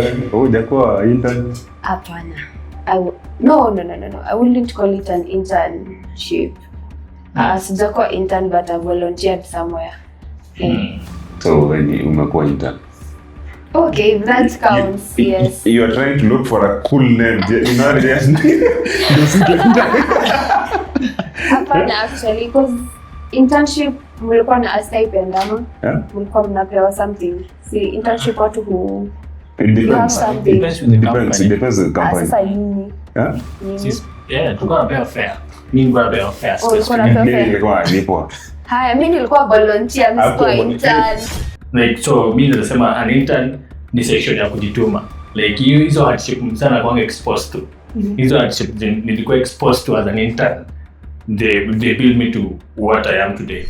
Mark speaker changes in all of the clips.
Speaker 1: wewe hujakuwa intern?
Speaker 2: Hapana. No. I wouldn't call it an internship. Sijakuwa intern but I volunteered somewhere.
Speaker 1: So when umekuwa intern?
Speaker 2: Okay, that counts. Yes.
Speaker 1: You are trying to look for a cool name. You know
Speaker 2: Hapana, actually, because internship mlikuwa na stipend ama mlikuwa mnapewa something. See, internship watu who
Speaker 1: depends on the company.
Speaker 2: Sasa nini?
Speaker 3: Tulikuwa napewa fair. Mimi nilikuwa napewa fair.
Speaker 1: Nilikuwa nipo.
Speaker 2: Haya, mimi nilikuwa volunteer, msikuwa intern.
Speaker 3: Like, so mimi nasema an intern ni section ya kujituma. Like hizo hardship sana kwa exposed to. Hizo hardship nilikuwa exposed to as an intern. They build me to what I am today.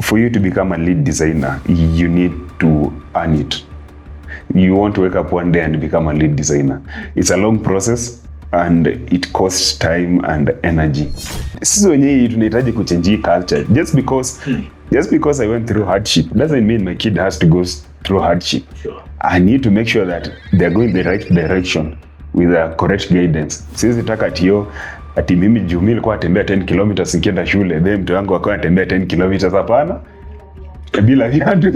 Speaker 1: For you to become a lead designer, you need to earn it. You want to wake up one day and become a lead designer. It's a long process and it costs time and energy. Sisi wenyewe tunahitaji kuchange culture. Just because I went through hardship doesn't mean my kid has to go through hardship.
Speaker 3: Sure.
Speaker 1: I need to make sure that they're going the right direction with the correct guidance. Sisi taka ati mimi juu nilikuwa natembea 10 kilometers nikienda shule, then mtu wangu akawa anatembea 10 kilometers. Hapana. Bila viatu.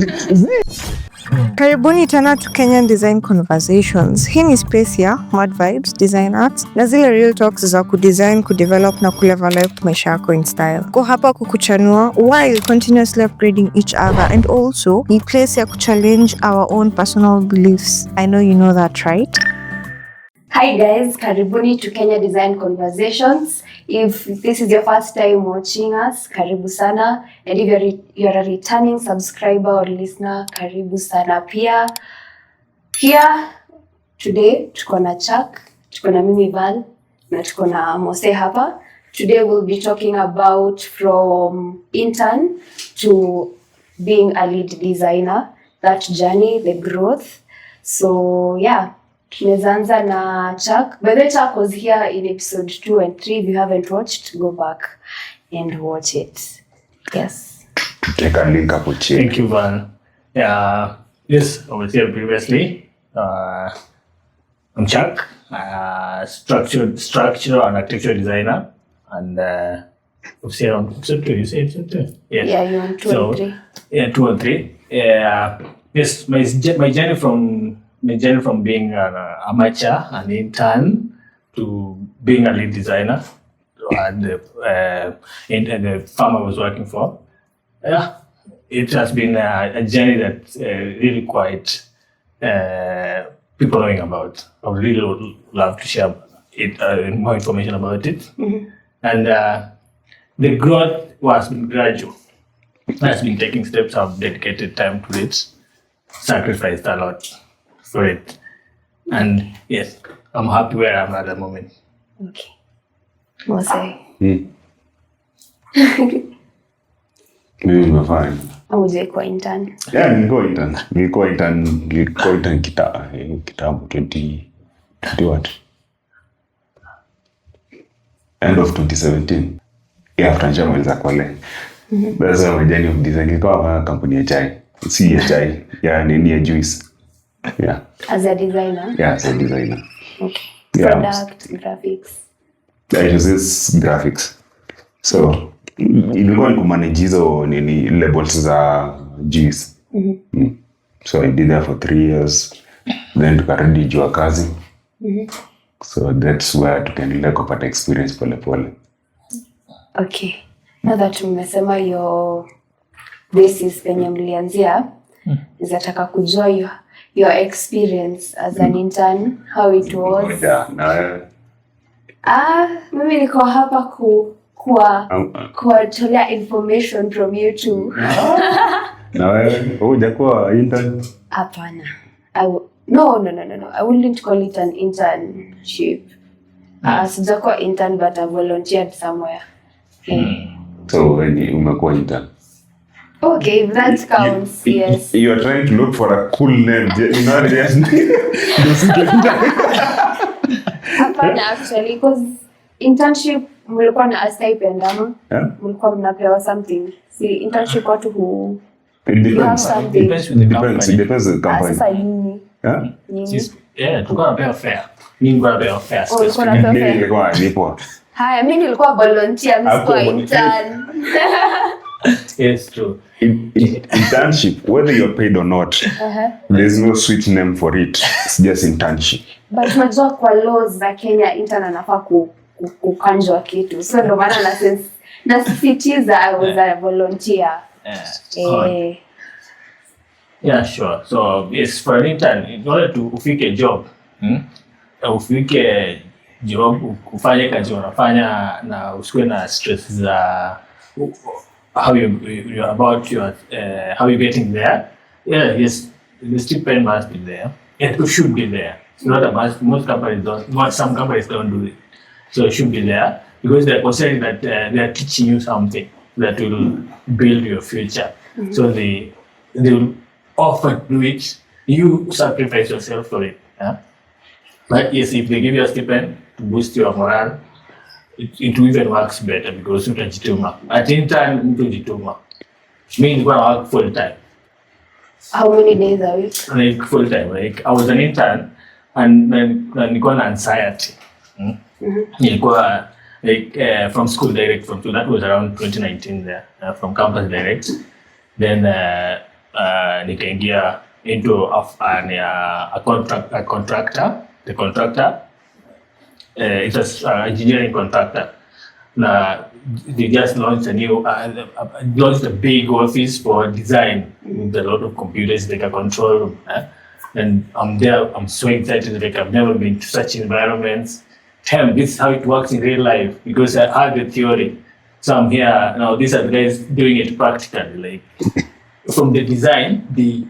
Speaker 4: Karibuni tena to Kenyan Design Conversations. Hii ni space ya Mad Vibes, Design Arts na zile real talks za kudesign, kudevelop na kulevel up maisha yako in style. Ko hapa kukuchanua while continuously upgrading each other, and also ni place ya kuchallenge our own personal beliefs. I know you know that, right?
Speaker 2: Hi guys, karibuni to Kenya Design Conversations. If this is your first time watching us, karibu sana. And if you're a returning subscriber or listener, karibu sana pia. Here today tuko na Chuck, tuko na mimi Val, na tuko na Mose hapa. Today we'll be talking about from intern to being a lead designer, that journey, the growth. So yeah. Tumeanza na Chuck. By the way, Chuck was here in episode 2 and 3. If you haven't watched, go back and watch it. Yes.
Speaker 1: Take a link up with you.
Speaker 3: Thank you, Val. Yes, I was here previously. I'm Chuck, structural and architectural designer, and I was here on episode 2. You say episode 2? Yes.
Speaker 2: Yeah, you're on 2 and 3.
Speaker 3: Yeah, 2 and 3. Yes, my journey from being an amateur, an intern, to being a lead designer at the firm I was working for. Yeah, it has been a journey that really quite people knowing about. I would really love to share more information about it. Mm-hmm. And the growth has been gradual. Has been taking steps. I've dedicated time to it, sacrificed a lot for it, and yes, I'm happy where I'm at the moment.
Speaker 2: Okay. Mose.
Speaker 1: Mimi nimefanya.
Speaker 2: Auje kwa intern.
Speaker 1: Yeah, nilikuwa intern kitambo 20 what? End of 2017. Yeah, after njamaliza kwale. That's my journey of design. Nilikuwa kampuni ya chai. Si ya chai, ni ya juice. Yeah.
Speaker 2: As a designer?
Speaker 1: Yeah, as a designer.
Speaker 2: Okay.
Speaker 1: Yeah.
Speaker 2: Product, graphics.
Speaker 1: It was graphics. So, ilikuwa ni kumanage hizo labels za juice. So I did that for 3 years. Then tukarudi jua kazi. So that's where tukaendelea kupata experience pole.
Speaker 2: Okay. Now that umesema your basis penye mlianzia, nizataka kujua your experience as an intern, how it was. Mimi niko hapa kuwatolea information from you too.
Speaker 1: Na wewe hujakuwa intern?
Speaker 2: Hapana. No. I wouldn't call it an internship. Sijakuwa intern but I volunteered somewhere.
Speaker 1: So when umekuwa intern?
Speaker 2: Okay, that counts. Yes.
Speaker 1: You are trying to look for a cool name. You know
Speaker 2: Hapana, actually, because internship mlikuwa na stipend ama mlikuwa mnapewa something. See, internship watu
Speaker 1: it depends on the company.
Speaker 2: Sasa nini?
Speaker 3: Yeah, tulikuwa napewa fare. Mimi nilikuwa napewa fare.
Speaker 2: Ulikuwa unapewa
Speaker 1: Mimi
Speaker 2: fare?
Speaker 1: nilikuwa nalipwa.
Speaker 2: Haya, mimi nilikuwa volunteer, msikuwa intern.
Speaker 3: Yes, true.
Speaker 1: Internship, whether you're paid or not, there's no sweet name for it. It's just internship.
Speaker 2: But unajua kwa laws za Kenya intern anafaa kukanjwa kitu. So ndio maana nasisitiza I was a volunteer.
Speaker 3: Yeah, sure. So yes, for an intern, in order to ufike job, ufike job, ufanye kazi unafanya na usiwe na stress za how you're about your how you getting there. Yeah, yes, the stipend must be there. It should be there. It's not a must. Most companies don't. Some companies don't do it. So it should be there because they're considering that they're teaching you something that will build your future. So they will offer to do it. You sacrifice yourself for it. Yeah? But yes, if they give you a stipend to boost your morale, it even works better because utajituma. At intern, utajituma. Me, nilikuwa na work full time.
Speaker 2: How many days a week?
Speaker 3: Like full time. Like I was an intern, and nilikuwa na anxiety. Nilikuwa like from school direct from that was around 2019 there from campus direct. Then nikaingia into a contractor. The contractor. It was engineering contractor. They just launched launched a big office for design with a lot of computers, like a control room. And I'm there. I'm so excited. Like I've never been to such environments. Damn, this is how it works in real life because I had the theory. So I'm here now. These are the guys doing it practically. Like from the design, you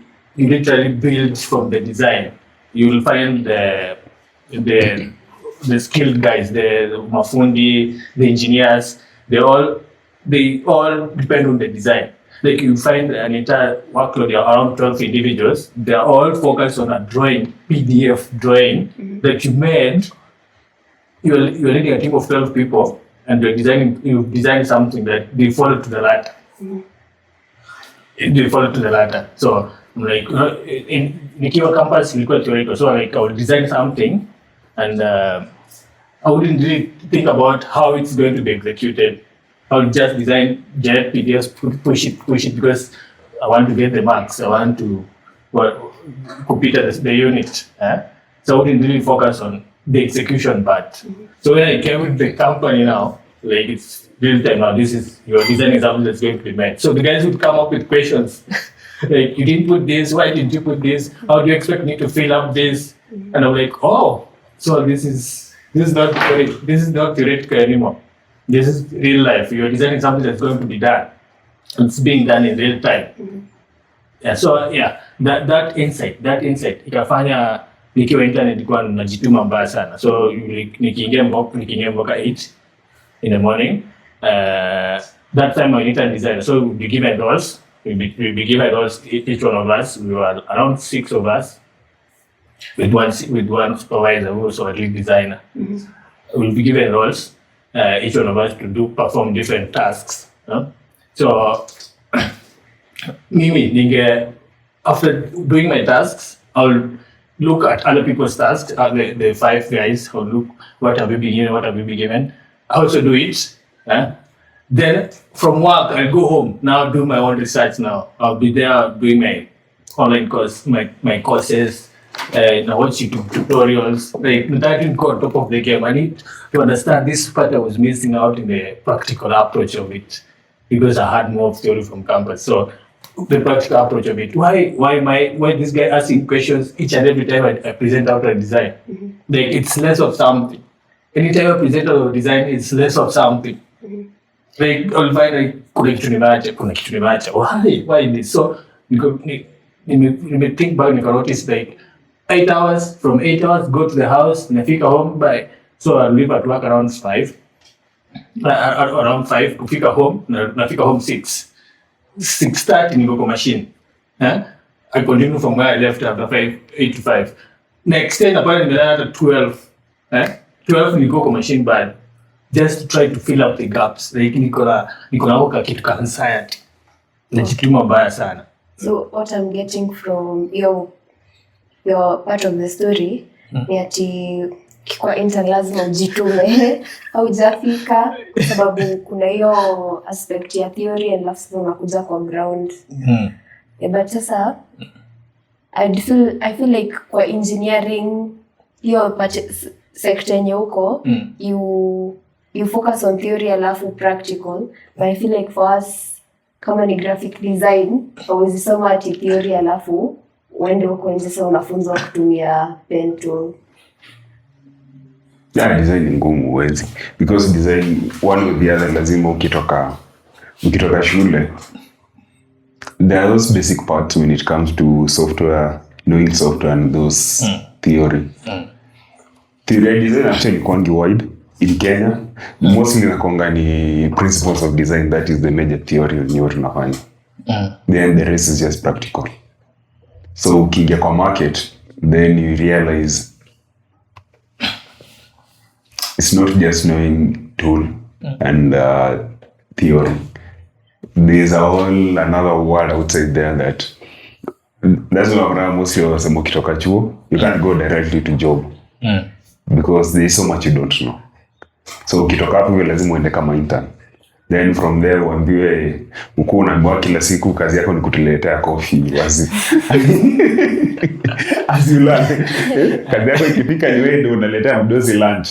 Speaker 3: literally build from the design. You will find the skilled guys, the mafundi, the engineers. They all depend on the design. Like you find an entire workload around 12 individuals. They are all focused on a drawing, PDF drawing that you made. You're leading a team of 12 people, and you design something that they follow to the latter. They follow to the latter. So like in Nikiwa campus, ilikuwa theoretical. So like I would design something, and I wouldn't really think about how it's going to be executed. I would just design, generate PDFs, push it because I want to get the marks. I want to compete at the unit. So I wouldn't really focus on the execution part. So when I came with the company now, like it's real time now, you're designing something that's going to be made. So the guys would come up with questions. Like, you didn't put this, why did you put this? How do you expect me to fill up this? And I'm like, oh, so this is not theoretical anymore. This is real life. You're designing something that's going to be done. It's being done in real time. Yeah, so yeah, that insight ikafanya nikiwa intern nilikuwa najituma mbaya sana. So nikiingia mboka 8 in the morning. That time I intern designer. So we'd be given roles. We'd be given roles, each one of us. We were around 6 of us with one supervisor who was a lead designer. We'll be given roles, each one of us to perform different tasks. So after doing my tasks, I'll look at other people's tasks, the 5 guys, I'll look what have we been given, I also do it. Then from work, I'll go home, now do my own research now. I'll be there doing my online course, my courses, now watch YouTube tutorials, like that didn't go on top of the game. I need to understand this part I was missing out in the practical approach of it because I had more theory from campus. So the practical approach of it. Why this guy asking questions each and every time I present out a design? Like it's less of something. Anytime I present out a design, it's less of something. Like I'll find like kuna kitu nimeacha. Why this? So think back, nika notice like 8 hours, from 8 hours go to the house, nafika home by, so I leave at work around 5. Kufika home, nafika home 6. 6:30 niko kwa machine. I continue from where I left after 8 to 5. Next day napata nimelala at 12. 12 niko kwa machine bad. Just to try to fill up the gaps. Like niko na kitu ka anxiety. Najituma mbaya sana.
Speaker 2: So what I'm getting from your part of the story, ni ati kwa intern lazima ujitume haujafika, sababu kuna hiyo aspect ya theory alafu sasa unakuja kwa ground. But sasa I feel like kwa engineering hiyo sector yenye huko you focus on theory alafu practical, but I feel like for us kama ni graphic design hauwezi soma ati theory alafu uende huko nje sasa unafunzwa kutumia pen tool.
Speaker 1: Yeah, design ni ngumu huwezi, because design one or the other lazima ukitoka shule there are those basic parts when it comes to software, knowing software and those theory. Theory design actually kwangi wide in Kenya. Mostly nakonga ni principles of design, that is the major theory of new tunafanya. Then the rest is just practical. So ukiingia kwa market then you realize it's not just knowing tool and theory. There's a whole another world outside there that's why mostly wasema ukitoka chuo you can't go directly to job because there's so much you don't know. So ukitoka hapo lazima uende kama intern, then from there uambiwe uko unaambiwa kila siku kazi yako ni kutuletea coffee wazi as you learn. Kazi yako ikifika ni wewe ndio unaletea mdozi lunch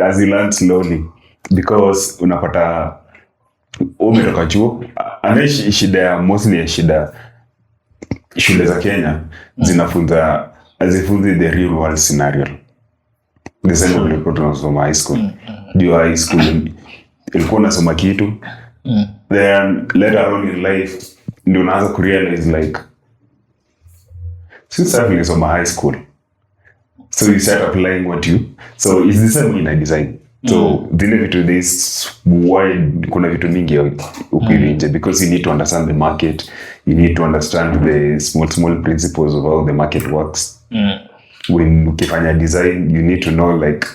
Speaker 1: as you learn slowly, because unapata umetoka chuo. Anaishi shida mostly ya shule za Kenya hazifunzi the real world scenario. The same way ulikuwa tunasoma high school. Juu high school ilikuwa unasoma kitu then later on in life ndio unaanza kurealize like since I've nilisoma high school, so you start applying so it's the same in a design. So zile vitu this wide kuna vitu mingi ukivinje because you need to understand the market, you need to understand the small principles of how the market works. When ukifanya design you need to know like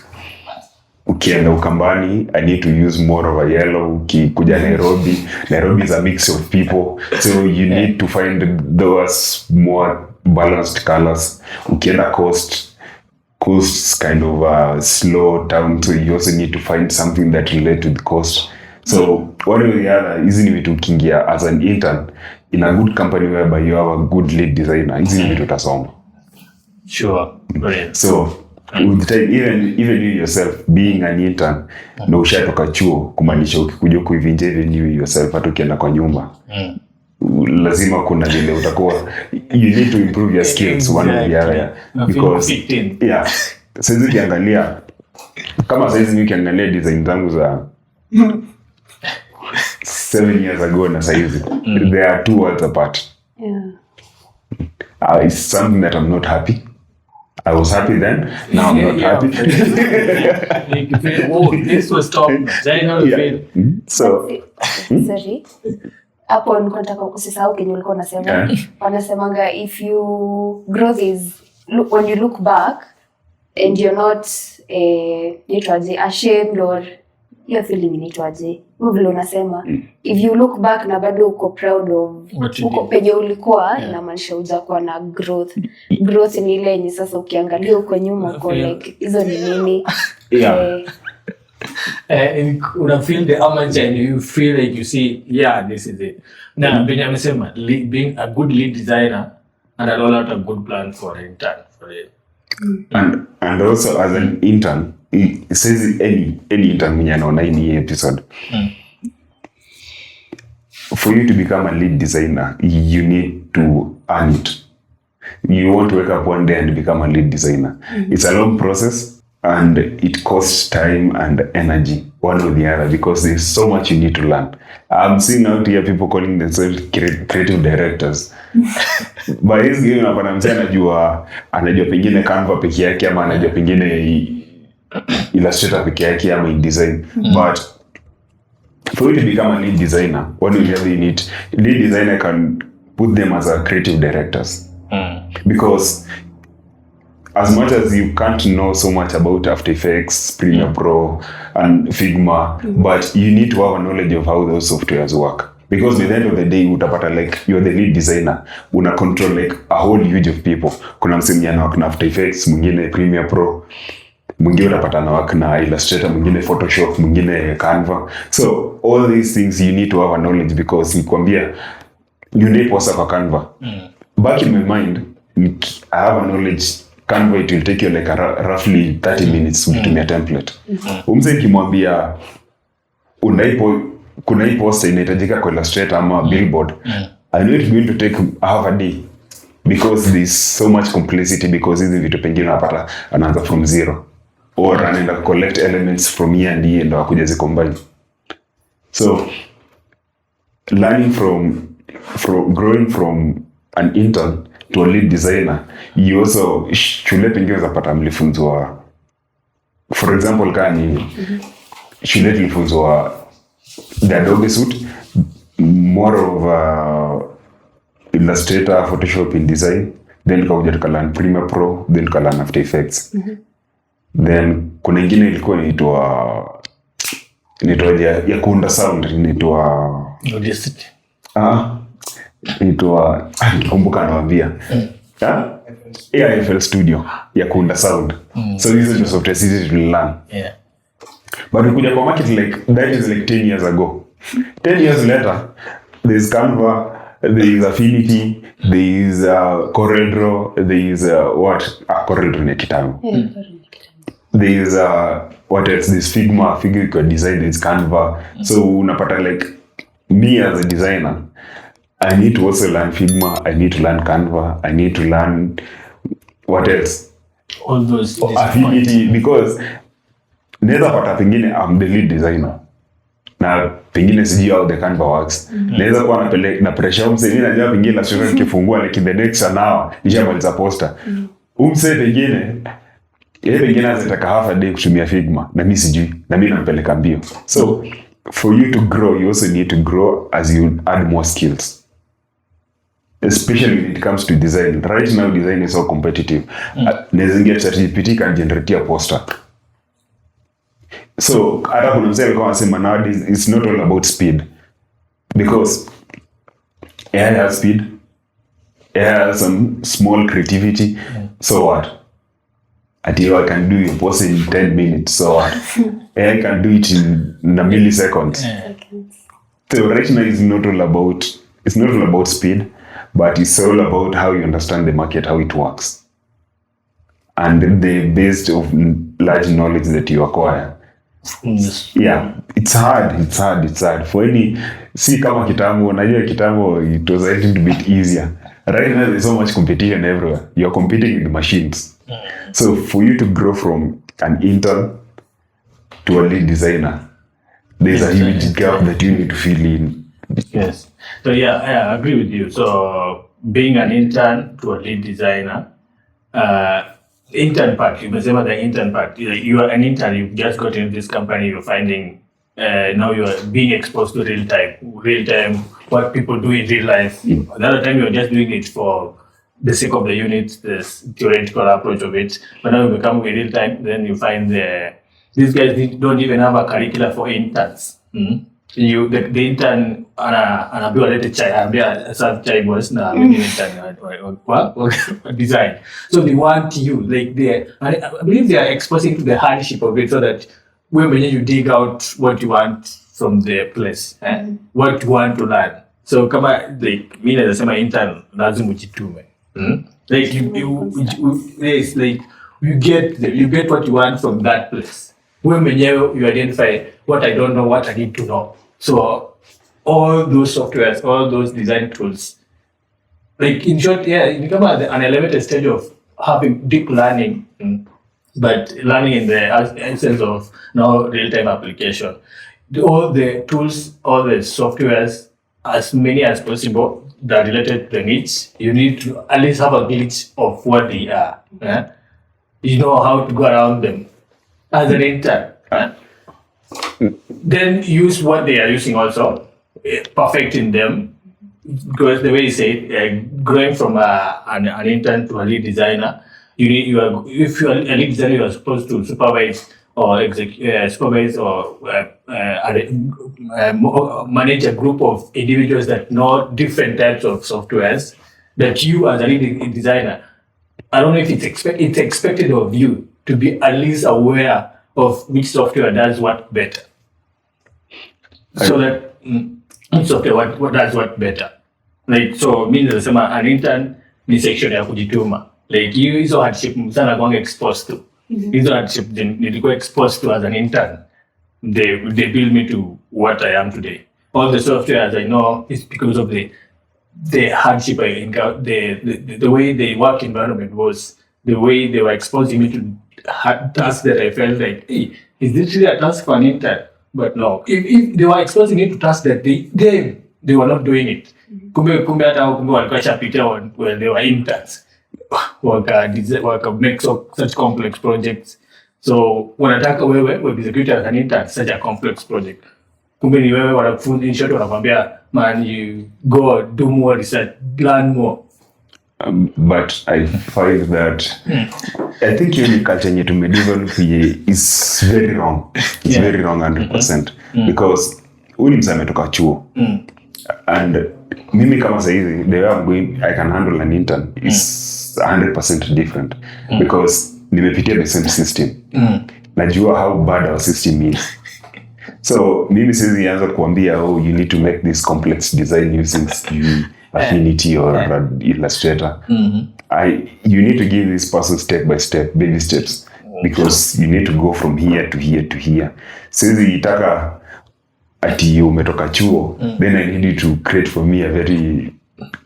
Speaker 1: ukienda Ukambani I need to use more of a yellow. Ukikuja Nairobi is a mix of people, so you need to find those more balanced colors. Ukienda coast's kind of a slow town, so you also need to find something that relate to the coast. So one or the other, hizi ni vitu ukiingia as an intern in a good company whereby you have a good lead designer, hizi ni vitu utasoma.
Speaker 3: Sure. Brilliant.
Speaker 1: So with the time, even you yourself being an intern na ushatoka chuo, kumaanisha ukikuja kuivinja even you yourself hata ukienda kwa nyumba lazima kuna vile utakuwa you need to improve your skills one or the other, because sasa ukiangalia kama sasa ukiangalia design zangu za 7 years ago na sasa hivi there are two worlds apart. It's something that I'm not happy. I was happy then, now I'm not happy.
Speaker 3: You feel, oh, this was top. Then you feel.
Speaker 1: So,
Speaker 2: sorry. Hapo nilikuwa nataka kusisahau kenye ulikuwa unasema. Wanasemanga if you growth is when you look back and you're not ashamed or your feeling inaitwaje. Vile unasema if you look back na bado uko proud of uko penye ulikuwa, inamaanisha hujakuwa na growth. Growth ni ile yenye sasa ukiangalia uko nyuma uko like hizo ni nini?
Speaker 3: Una feel the amateur and you feel like you see, yeah, this is it. Now, Benjamin amesema being a good lead designer and a lot of good plan for intern for it.
Speaker 1: And also as an intern, it says any intern mwenye anaona hii episode. For you to become a lead designer, you need to earn it. You won't wake up one day and become a lead designer. It's a long process. And it costs time and energy, one or the other, because there's so much you need to learn. I'm seeing out here people calling themselves creative directors. But this game hapa mzee anajua pengine Canva peke yake ama anajua pengine Illustrator peke yake ama InDesign. But for you to become a lead designer, what do you need? Lead designer can put them as a creative directors. Because as much as you can't know so much about After Effects, Premiere Pro, and Figma, but you need to have a knowledge of how those softwares work. because by the end of the day utapata like you're the lead designer, una control like a whole huge of people. Kuna msemi ana na After Effects, mwingine Premiere Pro, mwingine utapata na work na Illustrator, mwingine Photoshop, mwingine Canva. So all these things you need to have a knowledge, because nikwambia you need posa kwa Canva. Back in my mind, I have a knowledge Canva, it will take you like roughly 30 minutes kutumia template. Umse kimwambia kuna hii poster inahitajika kwa Illustrator ama billboard, I know it's going to take half a day, because there's so much complexity, because hizi vitu pengine unapata anaanza from zero, or anaenda collect elements from here and here ndo akuja zicombine. So learning from growing from an intern to a lead designer, you also shule pengine zapata mlifunzwa, for example kani shule tulifunzwa the Adobe suite, more of Illustrator, Photoshop, InDesign, then tukakuja tukalearn Premiere Pro, then tukalearn After Effects. Then kuna ingine ilikuwa inaitwa ya kuunda sound, inaitwa
Speaker 3: Audacity.
Speaker 1: Nikumbuka nawaambia. FL Studio ya kuunda sound. So these are the software systems to learn.
Speaker 3: Yeah.
Speaker 1: But we could market like that is like 10 years ago. 10 years later, there's Canva, there is Affinity, there is CorelDRAW, there is CorelDRAW ni kitabu. There is what else? There's Figma could design, there's Canva. So unapata like me as a designer, I need to also learn Figma, I need to learn Canva, I need to learn what else?
Speaker 3: All those
Speaker 1: Affinity, because neza pata pengine I'm the lead designer na pengine sijui how the Canva works. Neza kuwa na pressure umse najua pengine la sura nikifungua like the next an hour nishamaliza poster. Umse pengine anataka half a day kutumia Figma na mimi sijui, na mimi nampeleka mbio. So for you to grow, you also need to grow as you add more skills, especially when it comes to design. Right now design is so competitive. Neza ingia ChatGPT can generate a poster. So hata kuna mzee alikuwa anasema nowadays it's not all about speed, because AI has speed, AI has some small creativity. So what? Until I can do your post in 10 minutes, so what? AI can do it in a milliseconds. So right now it's not all about speed, but it's all about how you understand the market, how it works, and the base of large knowledge that you acquire. Yeah, it's hard for any. See kama kitambo, najua kitambo it was a little bit easier. Right now there's so much competition everywhere. You're competing with the machines. So for you to grow from an intern to a lead designer, there's a huge gap that you need to fill in.
Speaker 3: Yes. So yeah, I agree with you. So being an intern to a lead designer, intern part, umesema the intern part, you are an intern, you've just got into this company, you're finding, now you're being exposed to real time, what people do in real life. The other time you're just doing it for the sake of the unit, the theoretical approach of it, but now you become in real time, then you find these guys don't even have a curriculum for interns. The intern anaambiwa lete chai, anaambia serve chai boss na intern design. So they want you, like I believe they are exposing to the hardship of it, so that when you dig out what you want from the place, what you want to learn. So kama like mimi nasema intern lazima ujitume. Like you get what you want from that place. When you identify what I don't know, what I need to know. So all those softwares, all those design tools, like in short, yeah, you become an elevated stage of having deep learning, but learning in the essence of now real-time application. All the tools, all the softwares, as many as possible that are related to the needs, you need to at least have a glimpse of what they are. You know how to go around them as an intern. Then use what they are using also, perfecting them. Because the way you say, growing from an intern to a lead designer, if you are a lead designer, you are supposed to supervise or supervise or manage a group of individuals that know different types of softwares, that you as a lead designer, I don't know if it's expected of you to be at least aware of which software does what better. So that which software what does what better. Like, so means nasema an intern ni section ya kujituma. Like you hizo hardship sana kwanga exposed to. Hizo hardship nilikuwa exposed to as an intern. They build me to what I am today. All the software as I know is because of the hardship I encountered, the way the work environment was, the way they were exposing me to tasks that I felt like, hey, is this really a task for an intern? But no, if they were exposing me to tasks that they were not doing it. Kumbe hata walikuwa shapitia when they were interns. Waka make such complex projects. So wanataka wewe execute as an intern such a complex project. Kumbe ni wewe wanakufunza in short wanakwambia, man, you go do more research, learn more.
Speaker 1: But I find that I think your culture yenye tumedevelop is very wrong. It's very wrong 100%. Because huyu msee ametoka chuo. And mimi kama saizi, the way I'm going, I can handle an intern is 100% different. Because nimepitia the same system. Najua how bad our system is. So mimi saizi anza kuambia, oh, you need to make this complex design using Affinity or Illustrator. You need to give this person step by step, baby steps, because you need to go from here to here to here. Saizi itaka ati umetoka chuo, then I need you to create for me a very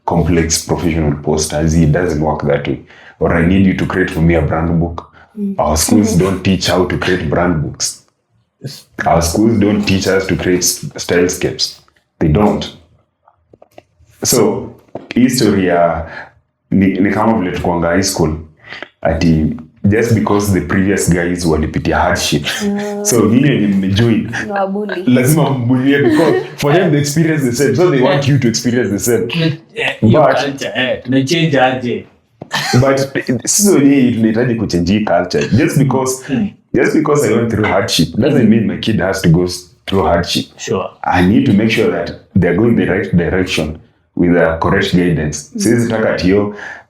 Speaker 1: complex professional poster. As it doesn't work that way. Or I need you to create for me a brand book. Our schools don't teach how to create brand books. Our schools don't teach us to create stylescapes. They don't. So history ni kama vile tukuanga high school ati just because the previous guys walipitia hardship. So nyinyi mmejoin. Lazima mbulie because for them they experience the same. So they want you to experience the same.
Speaker 3: Tunachange aje.
Speaker 1: But sisi wenyewe tunahitaji kuchange culture. Just because I went through hardship doesn't mean my kid has to go through hardship.
Speaker 3: Sure.
Speaker 1: I need to make sure that they're going the right direction with the correct guidance. Sisi taka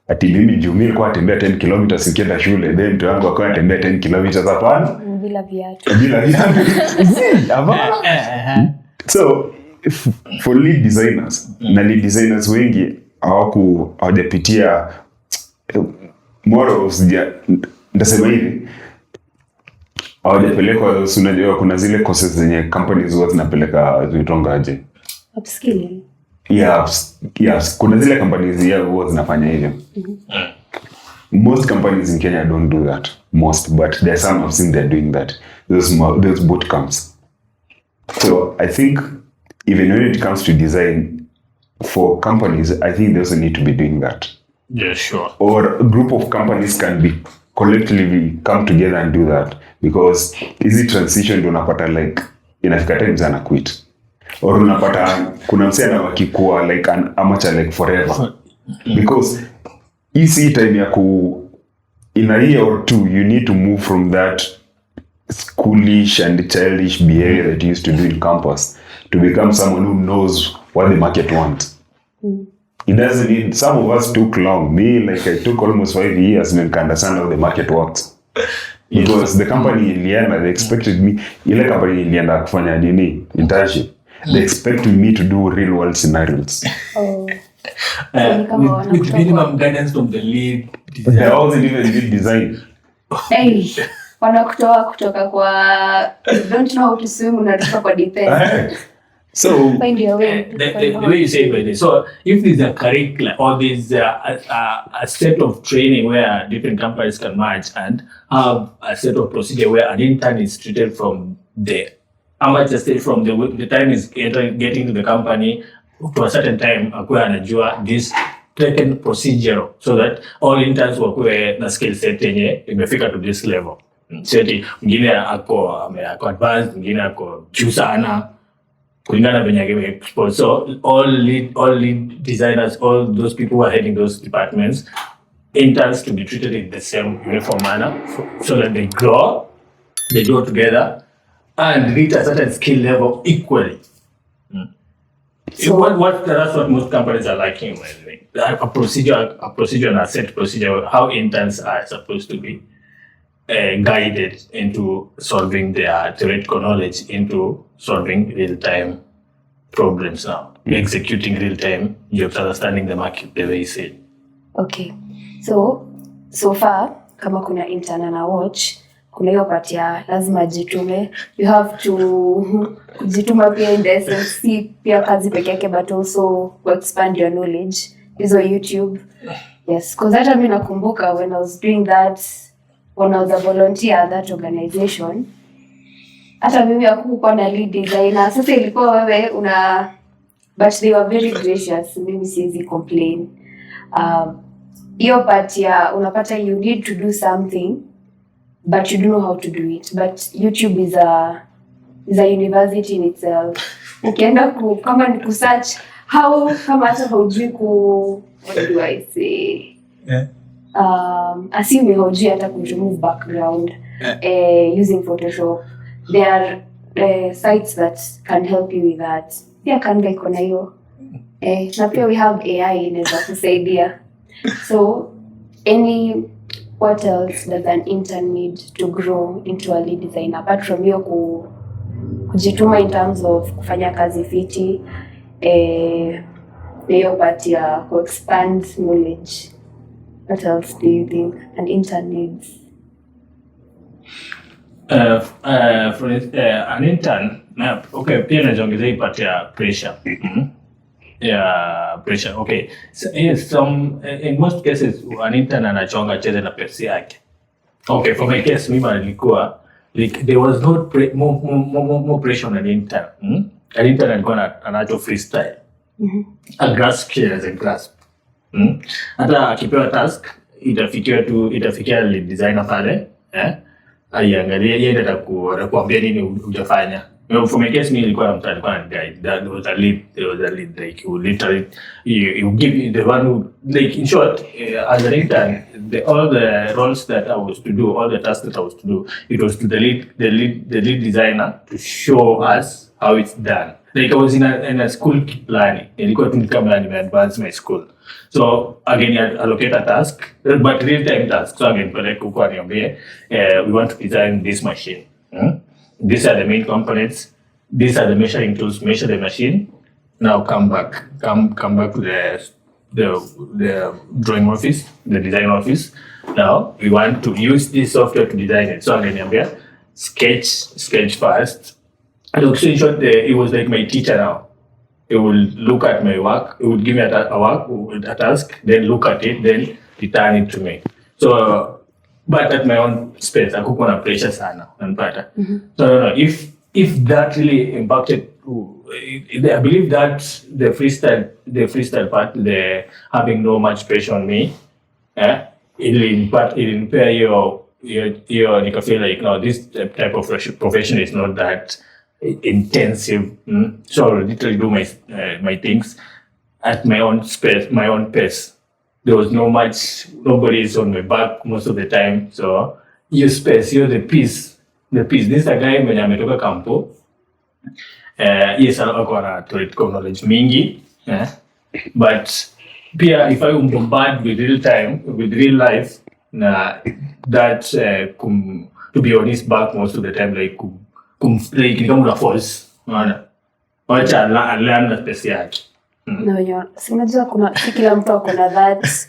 Speaker 1: ati mimi juu mimi nilikuwa natembea 10 kilometers nikienda shule, then mtu wangu akawa anatembea 10 kilometers hapana
Speaker 2: bila viatu.
Speaker 1: So for lead designers na lead designers wengi hawajapitia morals ndasema hivi, hawajapelekwa. Unajua kuna zile courses zenye companies huwa zinapeleka zitongaje
Speaker 2: Upskilling.
Speaker 1: Yes, kuna zile companies huwa zinafanya hivyo. Most companies in Kenya don't do that. Most, but there are some I've seen they're doing that. Those boot camps. So I think even when it comes to design for companies, I think they also need to be doing that.
Speaker 3: Yeah, sure.
Speaker 1: Or a group of companies can be collectively come together and do that, because easy transition ndio unapata like inafika times ana quit. Or unapata kuna msee anabaki kuwa like an amateur like forever. Because easy time ya in a year or two you need to move from that schoolish and childish behavior that you used to do in campus to become someone who knows what the market wants. It doesn't need, some of us took long. Me, like I took almost 5 years and can understand how the market works. Because the company in Liana, they expected me, ile company in Liana kufanya nini, internship. They expected me to do real world scenarios.
Speaker 2: Oh.
Speaker 3: With minimum guidance from the lead design.
Speaker 1: They wasn't even lead design.
Speaker 2: Hey, kutoka kwa don't know how to swim unatoka kwa deep end.
Speaker 1: So
Speaker 2: find your way.
Speaker 3: The way you say it, so if there's a curriculum or there's a set of training where different companies can merge and have a set of procedure where an intern is treated from the amateur stage, from the time is getting to the company to a certain time, akuwa anajua this taken procedure so that all interns wakuwe na skill set yenye imefika to this level. Seti mwingine ako advanced, mwingine ako juu sana kulingana venye game exposed. So all lead designers, all those people who are heading those departments, interns to be treated in the same uniform manner so that they grow they do it together and reach a certain skill level equally.
Speaker 2: So-
Speaker 3: That's what most companies are lacking, by the way. A procedure and a set procedure, how interns are supposed to be guided into solving their theoretical knowledge into solving real-time problems now, executing real-time jobs, understanding the market the way you said.
Speaker 2: Okay. So far kama kuna intern ana watch, kuna hiyo part ya lazima jitume. You have to kujituma pia in the essence, si pia kazi peke yake but also to expand your knowledge. Hizo YouTube. Yes, because hata mimi nakumbuka when I was doing that, when I was a volunteer at that organization, hata mimi hakukuwa na lead designer. Sasa ilikuwa wewe but they were very gracious. Mimi siwezi complain. Hiyo part ya unapata you need to do something but you don't know how to do it, but YouTube is a university in itself. Ukienda kama ni kusearch how, kama hata haujui what do I say, assume haujui hata remove background using Photoshop, there are sites that can help you with that. Pia Canva iko na hiyo na pia we have AI inaweza kusaidia. So what else does an intern need to grow into a lead designer apart from hiyo kujituma in terms of kufanya kazi fiti, hiyo part ya expand knowledge? What else do you think an intern needs?
Speaker 3: For an intern, okay, pia naongezea hii part ya pressure. Yeah, pressure. Okay. So, yes, in most cases an intern anachonga cheze na pesa yake. Okay, for my case mimi nilikuwa like there was not more pressure on an intern. An intern alikuwa anacho freestyle. A grasp as a grasp. Hata akipewa task itafikia lead designer pale, aiangalie yeye atakuambia nini hujafanya. For my case, nilikuwa na mtu alikuwa guide. There was a lead. Like you literally, you give the one who, like in short, as an intern, all the roles that I was to do, all the tasks that I was to do, it was to the lead designer to show us how it's done. Like I was in a school planning. Nilikuwa tunika planning to advance my school. So again, you allocate a task, but real-time task. So again, we want to design this machine. These are the main components. These are the measuring tools. Measure the machine. Now come back to the drawing office, the design office. Now we want to use this software to design it. So again, sketch first. And also in short, it was like my teacher now. It will look at my work. It would give me a task, then look at it, then return it to me. So. But at my own space, I could na pressure sana unapata. So if that really impacted, I believe that the freestyle part, the having no much pressure on me, it impair your you feel like no, this type of profession is not that intensive. So I literally do my things at my own space, my own pace. There was nobody is on my back most of the time. So your space, you're the piece. This is a guy mwenye ametoka kampo. Yes, ako na theoretical knowledge mingi. But pia if I bombard with real life, that to be on his back most of the time, like ni kama una force. Wacha learn na space yake.
Speaker 2: No, unajua kila mtu akona that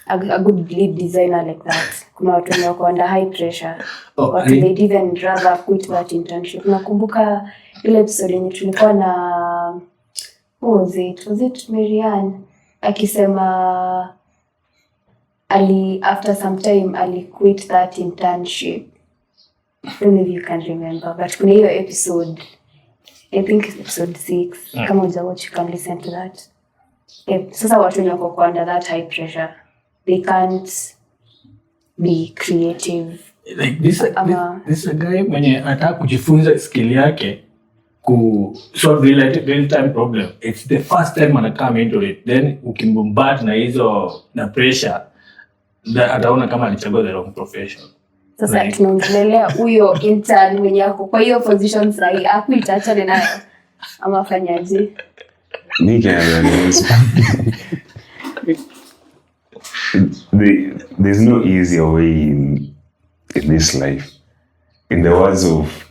Speaker 2: a good lead designer like that. Kuna watu wenye wako under high pressure. But they'd even rather quit that internship. Nakumbuka ile episode yenye tulikuwa na was it Marianne akisema after some time ali quit that internship. I don't know if you can remember, but kuna hiyo episode, I think it's episode 6. Kama uja watch, you can listen to that. Sasa watu wenye wako under that high pressure, they can't be creative.
Speaker 3: Like this a guy mwenye anataka kujifunza skill yake ku solve real time problem. It's the first time ana come into it. Then ukimbombard na hizo na pressure, ataona kama alichagua the wrong profession.
Speaker 2: Sasa
Speaker 3: Right.
Speaker 2: tunaongelelea huyo intern mwenye ako kwa hiyo position sahi, akuitaachane nayo ama fanyaje?
Speaker 1: Me can there's no easier way in this life. In the words of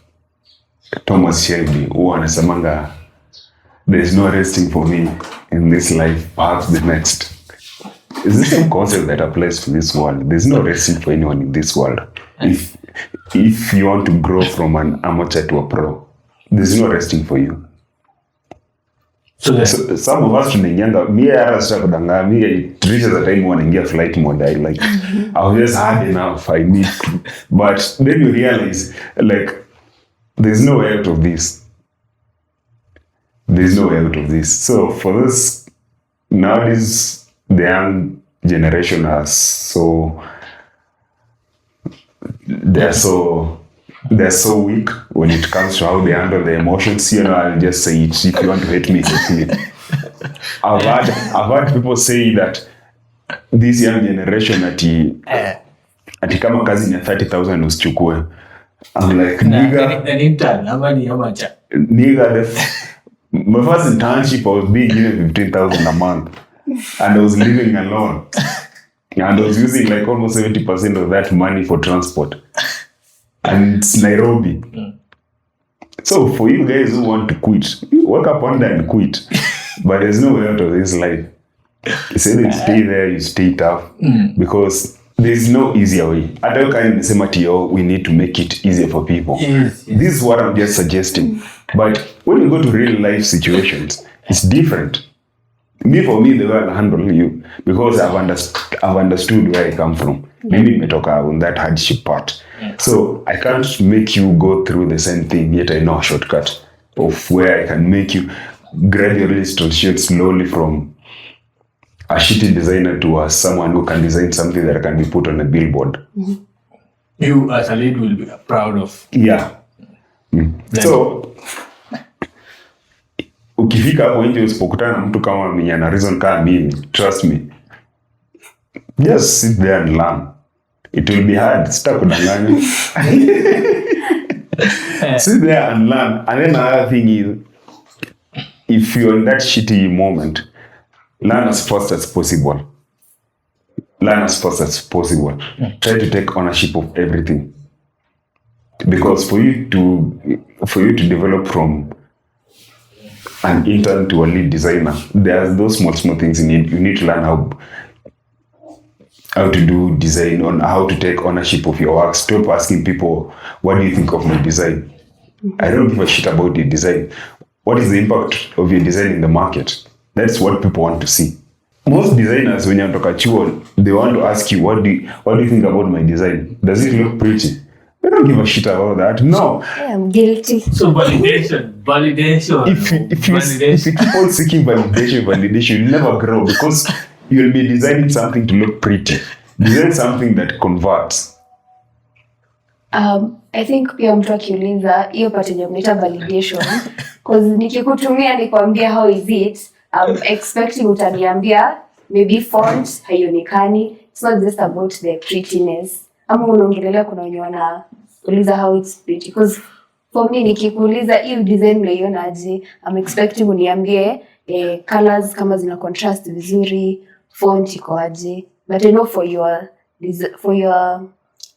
Speaker 1: Thomas Shelby, who anasemanga, there's no resting for me in this life, perhaps the next. It's the same concept that applies to this world. There's no resting for anyone in this world. If you want to grow from an amateur to a pro, there's no resting for you.
Speaker 3: So
Speaker 1: Some of us tunaingianga, me hata sita kudanganya, me it reaches a time wanaingia flight mode. I was just had enough, I need to. But then you realize, like, there's no way out of this. There's no way out of this. So for this, nowadays, the young generation are they're so weak when it comes to how they handle their emotions. You know, I'll just say it. If you want to hate me, hate me. I've heard people say that this young generation ati kama kazi ni 30,000 usichukue. I'm like, nigga,
Speaker 3: an intern, ama ni amateur?
Speaker 1: nigga, my first internship I was being given 15,000 a month, and I was living alone, and I was using like almost 70% of that money for transport, and it's Nairobi. So for you guys who want to quit, you wake up one day and quit, but there's no way out of this life. It's either you stay there, you stay tough, because there's no easier way. I don't kind of say, we need to make it easier for people.
Speaker 3: Yes.
Speaker 1: This is what I'm just suggesting. But when you go to real life situations, it's different. For me, the way I handle you, because I've understood where I come from. Maybe nimetoka on that hardship part. So I can't make you go through the same thing, yet I know a shortcut of where I can make you gradually transition slowly from a shitty designer to someone who can design something that can be put on a billboard.
Speaker 3: You as a lead will be proud of.
Speaker 1: Yeah. So ukifika hapo nje usipokutana na mtu kama mwenye ana reason kama mimi, trust me, just sit there and learn. It will be hard. Sitakudanganya. Sit there and learn. And then another thing is, if you're in that shitty moment, learn as fast as possible. Learn as fast as possible. Try to take ownership of everything. Because for you to develop from an intern to a lead designer, there's those small things you need to learn how to do design, on how to take ownership of your work. Stop asking people, what do you think of my design? I don't give a shit about your design. What is the impact of your design in the market? That's what people want to see. Most designers, when you talk at you, they want to ask you, what do you think about my design? Does it look pretty? They don't give a shit about that. No.
Speaker 2: I'm guilty.
Speaker 3: So validation.
Speaker 1: If you keep on seeking validation, you'll never grow, because you'll be designing something to look pretty. Design something that converts.
Speaker 2: I think pia mtu akiuliza hiyo part yenye mnaita validation, cause nikikutumia nikwambia how is it, I'm expecting utaniambia maybe font haionekani. It's not just about the prettiness. Ama unaongelelea kuna wenye wanauliza how it's pretty, cause for me nikikuuliza hiyo design unaiona aje, I'm expecting uniambie colors kama zina contrast vizuri, font iko aje. But I know for your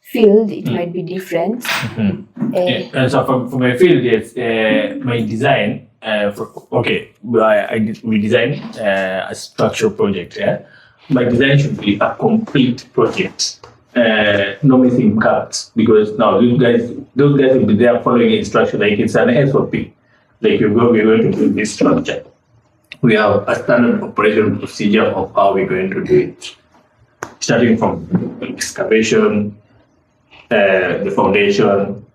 Speaker 2: field it might be different.
Speaker 3: And so for my field, yes, my design, we design a structural project. Yeah? My design should be a complete project. No missing parts, because now those guys will be there following instruction, like it's an SOP. Like we're going to do this structure. We have a standard operation procedure of how we're going to do it. Starting from excavation, the foundation,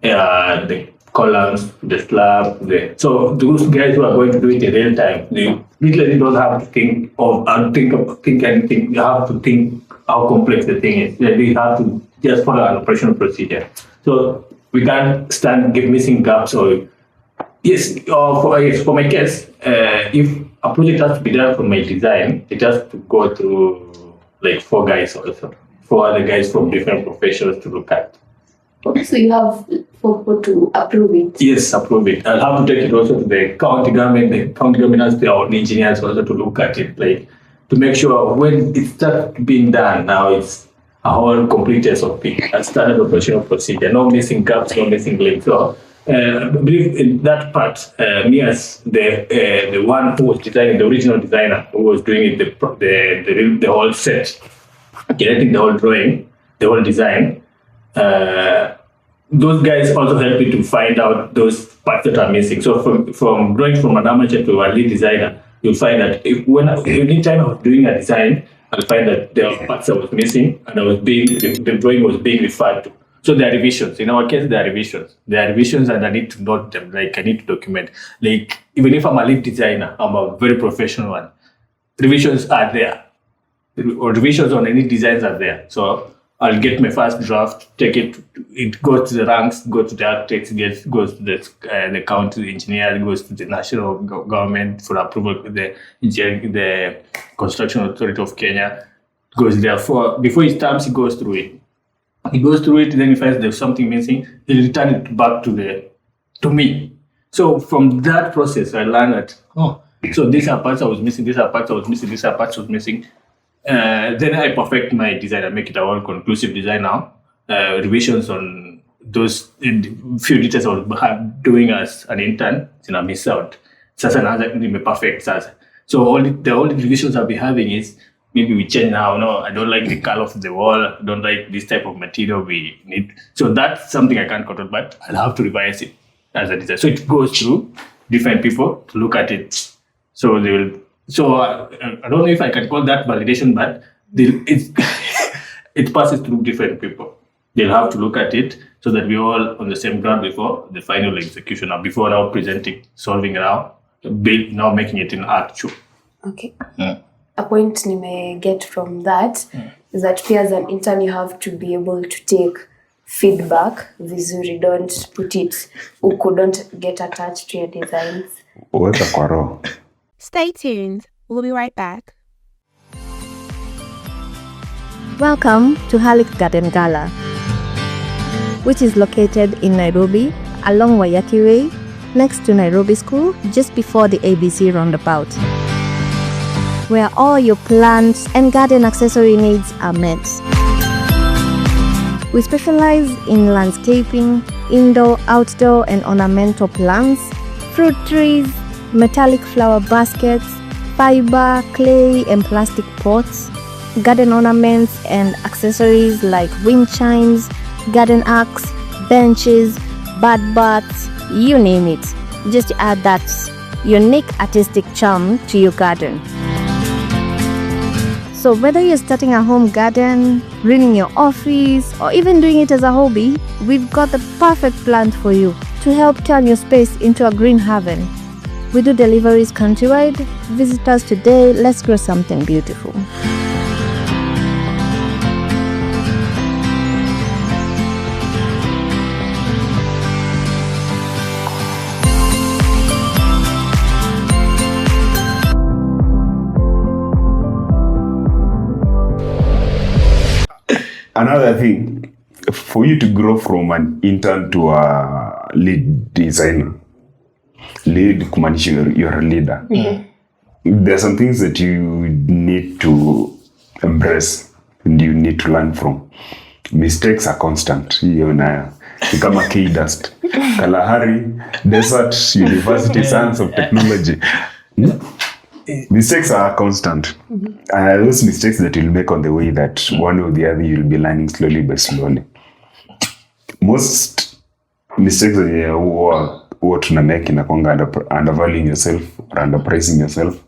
Speaker 3: the columns, the slab. So those guys who are going to do it in real time, they literally don't have to think anything. You have to think how complex the thing is. They have to just follow an operational procedure. So we can't give missing gaps or for my case, if a project has to be done for my design, it has to go through like 4 guys also. for other guys from different professions to look at.
Speaker 2: So you have for people to approve it.
Speaker 3: Yes, approve it. I'll have to take it also to the county government. The county government has their own engineers also to look at it, like to make sure when it starts being done, now it's a whole complete SOP, a standard operational procedure, no missing gaps, no missing links. So I believe in that part, me as the one who was designing, the original designer who was doing it, the whole set, getting the whole drawing, the whole design. Those guys also help me to find out those parts that are missing. So from going from an amateur to a lead designer, you'll find that any time I was doing a design, I'll find that there were parts I was missing and the drawing was being referred to. So there are revisions. In our case, there are revisions. There are revisions and I need to note them, like I need to document. Like even if I'm a lead designer, I'm a very professional one. Revisions are there. Or revisions on any designs are there. So I'll get my first draft, take it goes to the ranks, goes to the architects, goes to the county engineer, goes to the national government for approval, the Construction Authority of Kenya, goes there before it stamps, he goes through it. He goes through it, then he finds there's something missing, he'll return it back to me. So from that process, I learned that, so these are parts I was missing, these are parts I was missing, these are parts I was missing. Then I perfect my design. I make it a all conclusive design now. Revisions on those few details I was doing as an intern, I miss out. That's another perfect. So all the revisions I'll be having is maybe we change now. No, I don't like the color of the wall. I don't like this type of material we need. So that's something I can't control, but I'll have to revise it as a design. So it goes through different people to look at it. So they will. So I don't know if I can call that validation, but it passes through different people. They'll have to look at it so that we're all on the same ground before the final execution, or before now presenting, solving it out, now making it in actual.
Speaker 2: Okay. A point you may get from that is that pia as an intern you have to be able to take feedback vizuri. Don't put it, don't get attached to your designs.
Speaker 1: Weka kwa roho.
Speaker 5: Stay tuned. We'll be right back.
Speaker 4: Welcome to Halik Garden Gala, which is located in Nairobi along Wayaki Way, next to Nairobi School, just before the ABC roundabout, where all your plants and garden accessory needs are met. We specialize in landscaping, indoor, outdoor, and ornamental plants, fruit trees, metallic flower baskets, fiber, clay, and plastic pots, garden ornaments and accessories like wind chimes, garden arcs, benches, bird baths, you name it, just to add that unique artistic charm to your garden. So whether you're starting a home garden, running your office, or even doing it as a hobby, we've got the perfect plant for you to help turn your space into a green haven. We do deliveries countrywide. Visit us today. Let's grow something beautiful.
Speaker 1: Another thing, for you to grow from an intern to a lead designer, lead kumaanisha you're a leader. There are some things that you need to embrace and you need to learn from. Mistakes are constant. Hiyo nayo ni kama K-Dust. Kalahari Desert University Science of Technology. Mistakes are constant. Those mistakes that you'll make on the way, that one or the other you'll be learning slowly by slowly. Most mistakes huwa tuna make inakwanga undervaluing yourself or underpricing yourself.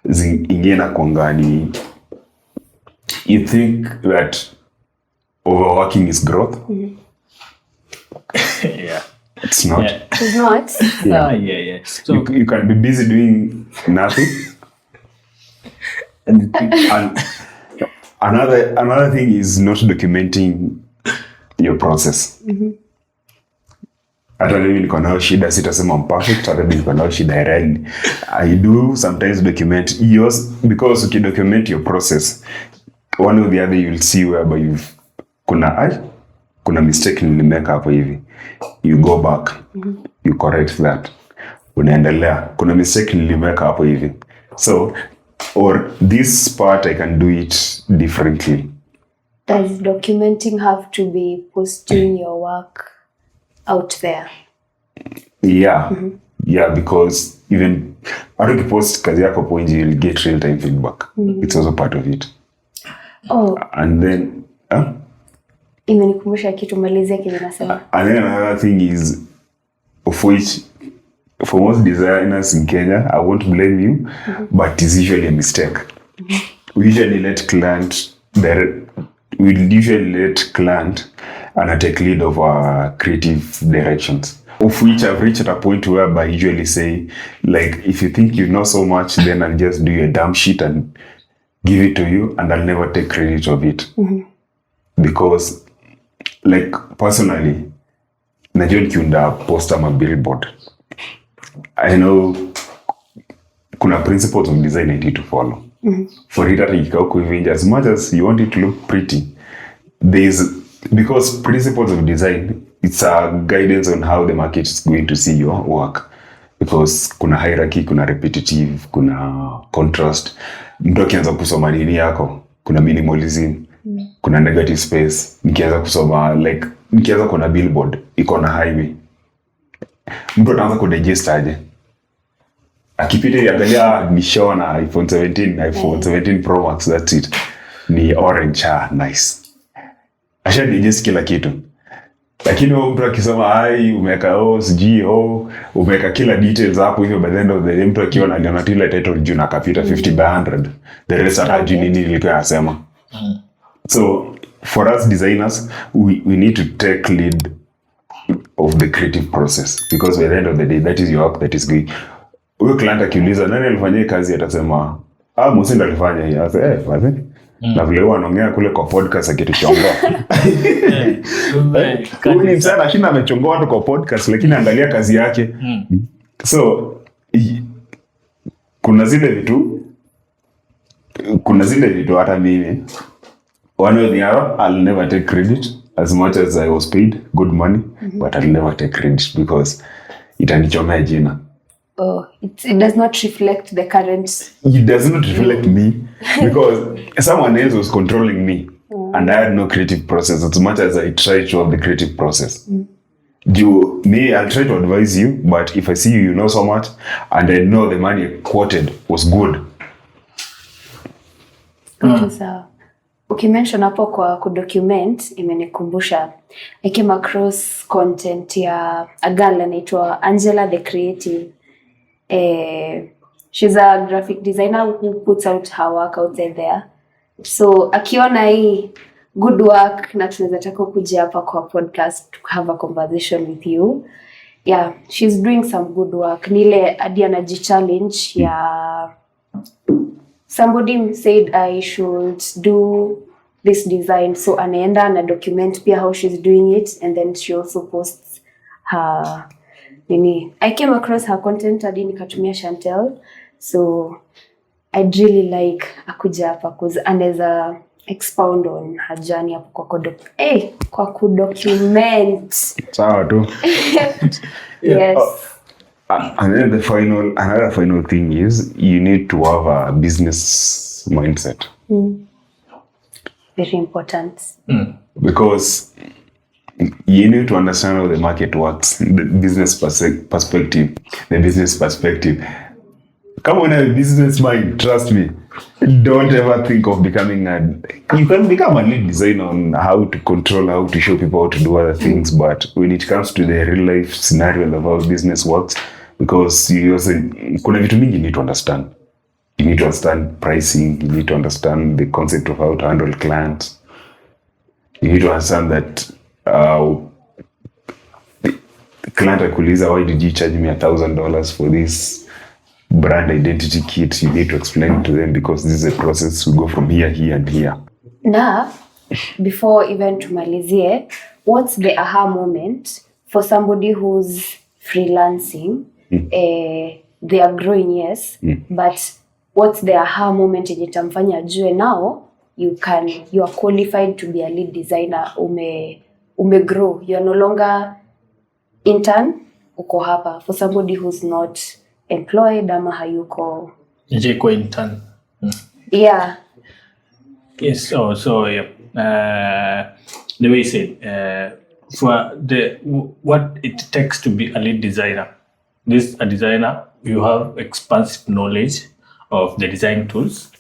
Speaker 1: Ingine inakwanga ni you think that overworking is growth.
Speaker 3: Yeah.
Speaker 1: It's not.
Speaker 3: Yeah.
Speaker 2: It's not.
Speaker 3: Yeah. So
Speaker 1: You can be busy doing nothing. And another thing is not documenting your process. Hata mimi niko nao shida, sitasema I'm perfect, hata mimi niko nao shida rarely. I do sometimes document yours, because if you document your process, one or the other you'll see whereby kuna mistake nilimeka hapo hivi, you go back, you correct that, unaendelea, kuna mistake nilimeka hapo hivi, so or this part I can do it differently.
Speaker 2: Does documenting have to be posting your work out there?
Speaker 1: Yeah. Yeah, because even when you post kazi yako point, you'll get real time feedback. It's also part of it.
Speaker 2: Oh.
Speaker 1: And then
Speaker 2: Imenikumbusha kitu, malizia kile nasema.
Speaker 1: And then another thing is, of which for most designers in Kenya, I won't blame you, but it's usually a mistake. We usually let client and take lead of our creative directions. Of which I've reached a point where I usually say, like, if you think you know so much, then I'll just do a damn shit and give it to you, and I'll never take credit of it. Because, like, personally, najua nikiunda post ama billboard, I know kuna principles of design I need to follow. For it, as much as you want it to look pretty, because principles of design, it's a guidance on how the market is going to see your work. Because kuna hierarchy, kuna repetitive, kuna contrast. Mtu akianza kusoma nini yako, kuna minimalism, kuna negative space. Nikianza kusoma, like, nikianza kuna billboard, iko na highway. Mtu ataanza kudigest aje. Akipita yaangalia ni show na iPhone 17 Pro Max, that's it. Ni orange, nice. Asha digest kila kitu. Lakini mtu akisoma umeka umeka kila details hapo hivyo, by the end of the day mtu akiona aliona ile title juu na kapita 50 by 100, the rest atajui nini ilikuwa yasema. So for us designers, we need to take lead of the creative process, because by the end of the day that is your work that is going. Huyo client akiuliza nani alifanya kazi, atasema Musinda alifanya hii. Asa na vile wanaongea kule kwa podcast akituchongoa. Huyu ni msana ashinda amechongoa watu kwa podcast, lakini angalia kazi yake. So kuna zile vitu hata mimi, one or the other, I'll never take credit as much as I was paid good money, but I'll never take credit because itanichomea jina.
Speaker 2: Oh, it does not reflect the current.
Speaker 1: It does not reflect me because someone else was controlling me, and I had no creative process as much as I tried to have the creative process. I'll try to advise you, but if I see you know so much, and I know the money quoted was good.
Speaker 2: Ukimention hapo kwa kudocument, imenikumbusha. I came across content ya a girl anaitwa Angela the Creative. She's a graphic designer who puts out her work out there. So akiona hii good work na tunaweza taka kuja hapa kwa podcast to have a conversation with you. Yeah, she's doing some good work. Nile hadi anaji-challenge ya somebody said I should do this design, so anaenda na document pia how she's doing it, and then she also posts her I came across her content hadi nikatumia Chantel, so I'd really like akuja hapa cause anaweza expound on her journey hapo kwa kudocument.
Speaker 1: Sawa tu.
Speaker 2: Yes.
Speaker 1: And then another final thing is you need to have a business mindset.
Speaker 2: Very important.
Speaker 1: Because you need to understand how the market works, the business perspective. Come on, a business mind, trust me. Don't ever think of becoming you can become a lead designer on how to control, how to show people how to do other things, but when it comes to the real life scenario of how business works, because kuna vitu mingi you need to understand. You need to understand pricing, you need to understand the concept of how to handle clients. You need to understand that client akuuliza, why did you charge me $1,000 for this brand identity kit? You need to explain to them because this is a process. We go from here, here, and here.
Speaker 2: Now, before even tumalizie, what's the aha moment for somebody who's freelancing? They are growing, yes, but what's the aha moment yenye tamfanya ajue now you are qualified to be a lead designer, ume grow, you are no longer intern, uko hapa. For somebody who's not employed ama hayuko
Speaker 3: Jeko intern.
Speaker 2: yeah.
Speaker 3: Yes, so yeah. The way you said, for what it takes to be a lead designer. A designer, you have expansive knowledge of the design tools.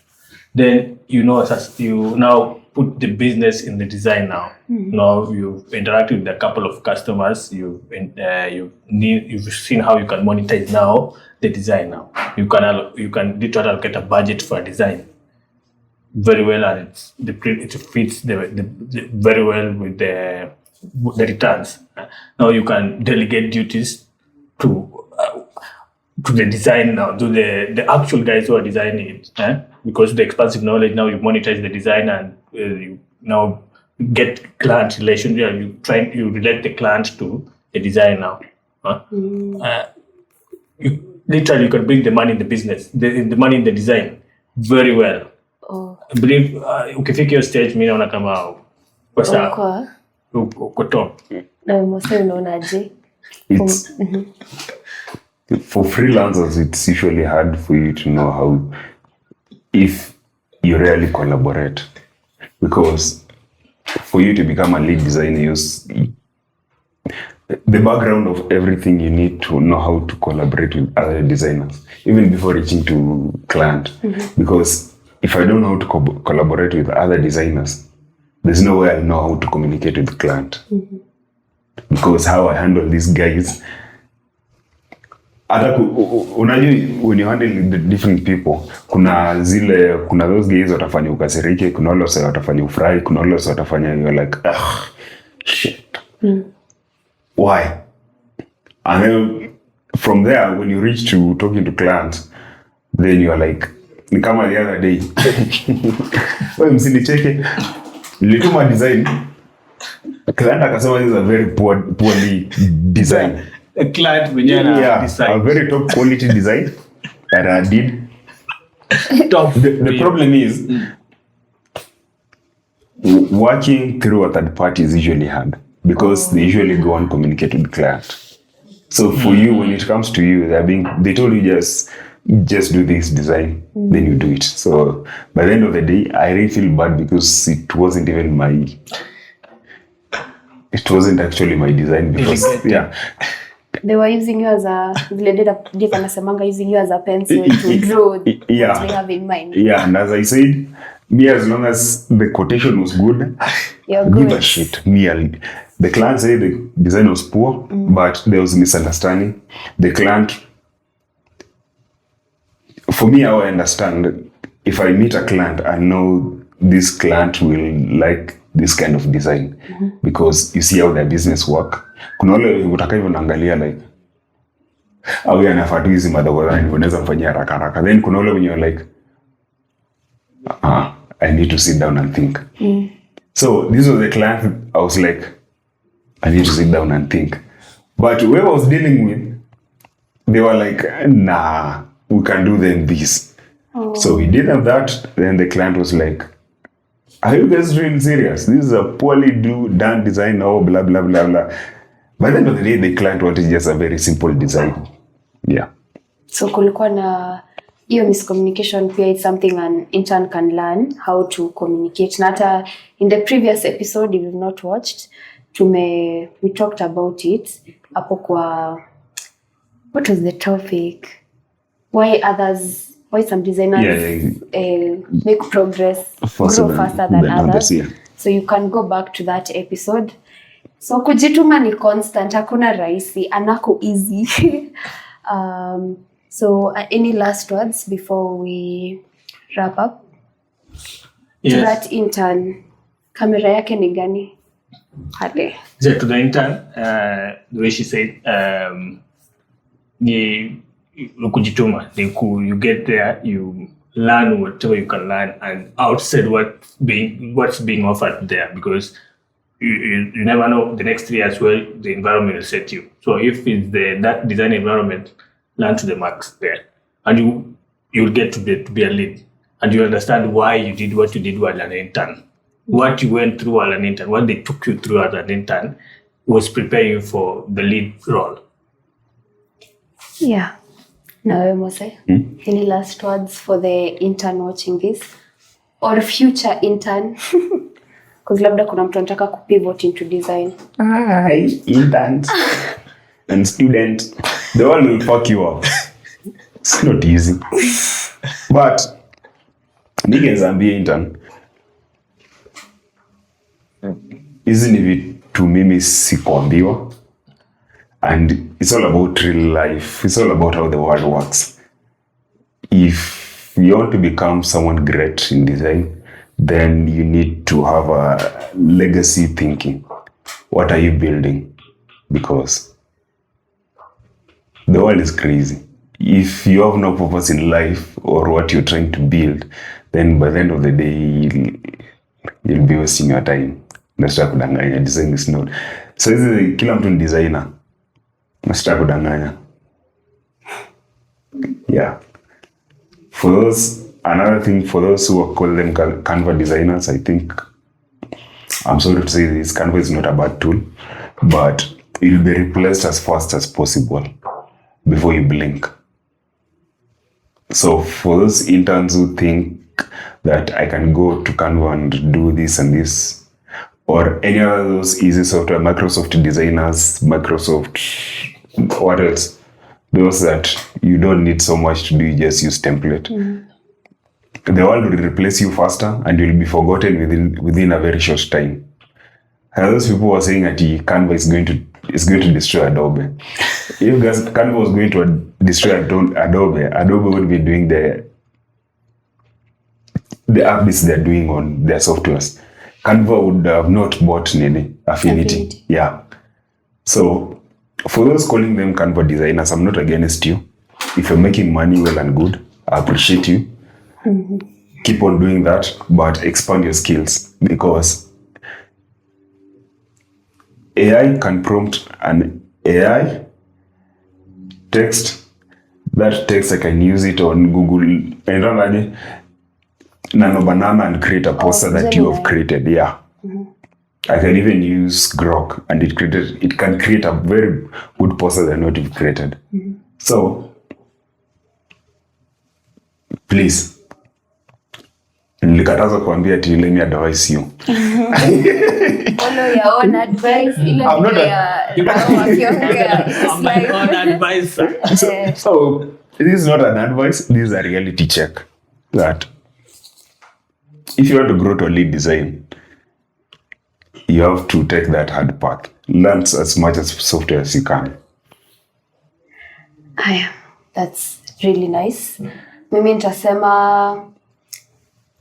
Speaker 3: Then you now put the business in the design now. Now you've interacted with a couple of customers. You've seen how you can monetize now the design now. You can literally allocate a budget for a design very well, and it fits the very well with the returns. Now you can delegate duties to the design now, to the actual guys who are designing it. Because the expansive knowledge, now you monetize the design, and you now get client relation. You relate the client to the design now. You can bring the money in the business, the money in the design very well. I believe ukifika hiyo stage mimi naona kama kwa sawa uko top.
Speaker 2: Na mose unaonaje?
Speaker 1: For freelancers, it's usually hard for you to know how, if you really collaborate, because for you to become a lead designer, the background of everything, you need to know how to collaborate with other designers, even before reaching to client. Because if I don't know how to collaborate with other designers, there's no way I know how to communicate with the client. Because how I handle these guys, unajua when you handle the different people, kuna those guys watafanya ukasirike, kuna wale watafanya ufurahi, kuna wale watafanya you're like, shit. Why? And then from there, when you reach to talking to clients, then you are like, ni kama the other day. Wewe msinicheke, nilituma design, client akasema this is a very poorly design.
Speaker 3: A client design.
Speaker 1: A very top quality design that I did. The problem is, working through a third party is usually hard, because they usually go and communicate with the client. So for you, when it comes to you, they told you just do this design, then you do it. So by the end of the day, I really feel bad, because it wasn't actually my design, because
Speaker 2: they were using you as a using you as a pencil to draw what they have in mind.
Speaker 1: Yeah, and as I said, me, as long as the quotation was good, give a shit. The client said the design was poor, but there was misunderstanding. The client, for me, how I understand, if I meet a client, I know this client will like this kind of design, because you see how their business work. Kuna wale utaka hivyo naangalia like, au yanafaa tu hizi madhawadhani unaweza mfanyia haraka. Then kuna wale wenye like, I need to sit down and think. So this was the client, I was like, I need to sit down and think. But whoever I was dealing with, they were like, nah, we can do them this. So we did them that. Then the client was like, are you guys really serious? This is a poorly done design, blah, blah, blah, blah. By the end of the day, the client wanted just a very simple design. Yeah.
Speaker 2: So kulikuwa na hiyo miscommunication pia, it's something an intern can learn how to communicate. Nata in the previous episode, if you've not watched, we talked about it. Hapo kwa, what was the topic? Why some designers make progress, grow faster than others. Yeah. So you can go back to that episode. So kujituma ni constant, hakuna rahisi, anako easy. So any last words before we wrap up?
Speaker 3: Yes.
Speaker 2: To that intern, kamera yake ni gani? Hade.
Speaker 3: To the intern, the way she said, ni kujituma. You get there, you learn whatever you can learn, and outside what's being offered there, because you never know the next 3 years where the environment will set you. So if it's that design environment, learn to the max there, and you'll get to be a lead. and you understand why you did what you did while an intern. What you went through while an intern, what they took you through as an intern was preparing you for the lead role.
Speaker 2: Yeah. Now, Mose, any last words for the intern watching this? Or future intern? Because labda kuna mtu anataka kupivot into design.
Speaker 1: Interns and students, the world will fuck you up. It's not easy. But nikiambia intern, hizi ni vitu mimi sikuambiwa, and it's all about real life. It's all about how the world works. If you want to become someone great in design, then you need to have a legacy thinking. What are you building? Because the world is crazy. If you have no purpose in life or what you're trying to build, then by the end of the day, you'll be wasting your time. Nasitaka kudanganya. Design is not. So hizi kila mtu ni designer. Nasitaka kudanganya. Yeah. For those, another thing, for those who call them Canva designers, I think, I'm sorry to say this, Canva is not a bad tool, but it will be replaced as fast as possible before you blink. So for those interns who think that I can go to Canva and do this and this, or any of those easy software, Microsoft designers, Microsoft, what else? Those that you don't need so much to do, you just use template. The world will replace you faster and you'll be forgotten within a very short time. And those people were saying that Canva is going to destroy Adobe. If Canva was going to destroy Adobe would be doing the updates they're doing on their softwares. Canva would have not bought Affinity. Yeah. So for those calling them Canva designers, I'm not against you. If you're making money well and good, I appreciate you. Keep on doing that, but expand your skills, because AI can prompt an AI text. That text I can use it on Google and Nano Banana and create a poster that you have created. Yeah. I can even use Grok and it can create a very good poster that not you've created. So please, nilikataza kuambia ati let me advise you.
Speaker 2: Follow your own advice.
Speaker 1: I'm not
Speaker 3: I'm my own advisor.
Speaker 1: So this is not an advice, this is a reality check. That if you want to grow to a lead design, you have to take that hard path. Learn as much as software as you can.
Speaker 2: That's really nice. Mimi nitasema,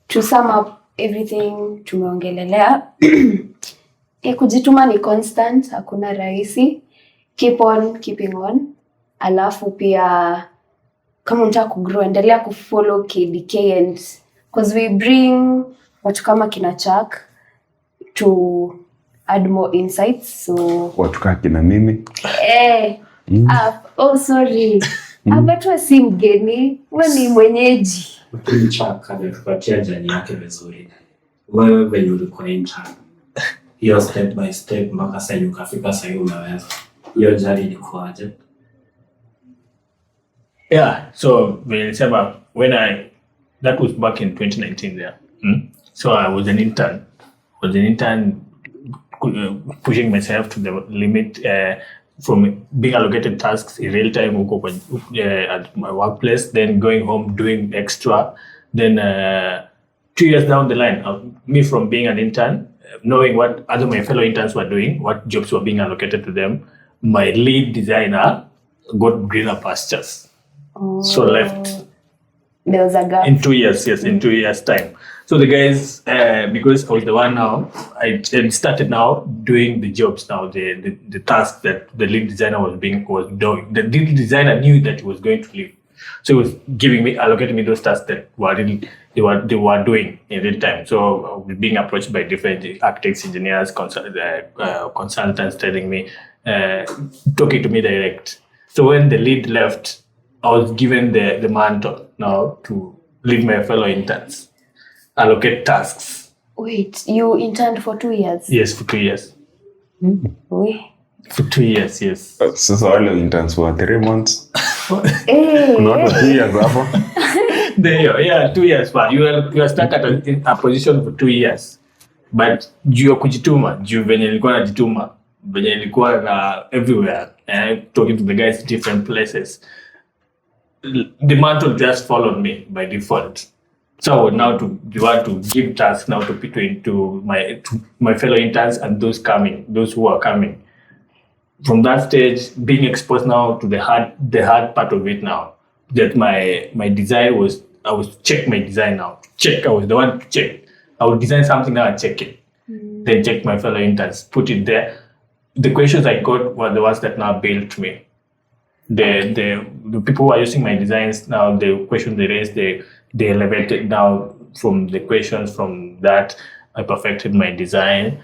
Speaker 2: to sum up everything tumeongelelea, kujituma ni constant, hakuna rahisi. Keep on keeping on. Alafu pia kama unataka kugrow, endelea kufollow KDK, and because we bring watu kama kina Chuck to add more insights. So
Speaker 1: watu kama kina mimi.
Speaker 2: Sorry. Abatwa si mgeni, wewe ni mwenyeji.
Speaker 6: Chuck ametupatia jani yake vizuri. Wewe venye ulikuwa intern, hiyo step by step mpaka sasa ukafika sasa umeweza. Hiyo jani ilikuwaje?
Speaker 3: Yeah, so that was back in 2019 there. So I was an intern. Pushing myself to the limit, from being allocated tasks in real time at my workplace, then going home doing extra. Then 2 years down the line, me from being an intern, knowing what other my fellow interns were doing, what jobs were being allocated to them, my lead designer got greener pastures. So left.
Speaker 2: There was a gap.
Speaker 3: In 2 years, yes, in 2 years' time. So the guys, because I was the one now, I started now doing the jobs now, the task that the lead designer was doing. The lead designer knew that he was going to leave, so he was allocating me those tasks that they were doing in real time. So I was being approached by different architects, engineers, consultants telling me, talking to me direct. So when the lead left, I was given the mantle now to lead my fellow interns, allocate tasks.
Speaker 2: Wait, you interned for 2 years?
Speaker 3: Yes, for 2 years.
Speaker 2: Wait.
Speaker 3: For 2 years, yes.
Speaker 1: Sasa wale interns were 3 months.
Speaker 2: Hey.
Speaker 1: Kuna watu 2 years hapo.
Speaker 3: There, yeah, 2 years, but you are stuck at a position for 2 years. But juu ya kujituma, juu venye nilikuwa najituma, venye nilikuwa na everywhere, and talking to the guys in different places, the mantle just followed me by default. So now to want to give tasks now to my fellow interns and those who are coming. From that stage, being exposed now to the hard part of it now. That my design was, I was check my design now. I was the one to check. I would design something now and check it. Then check my fellow interns, put it there. The questions I got were the ones that now built me. The people who are using my designs now, the questions they raised, they elevated now from the questions. From that, I perfected my design.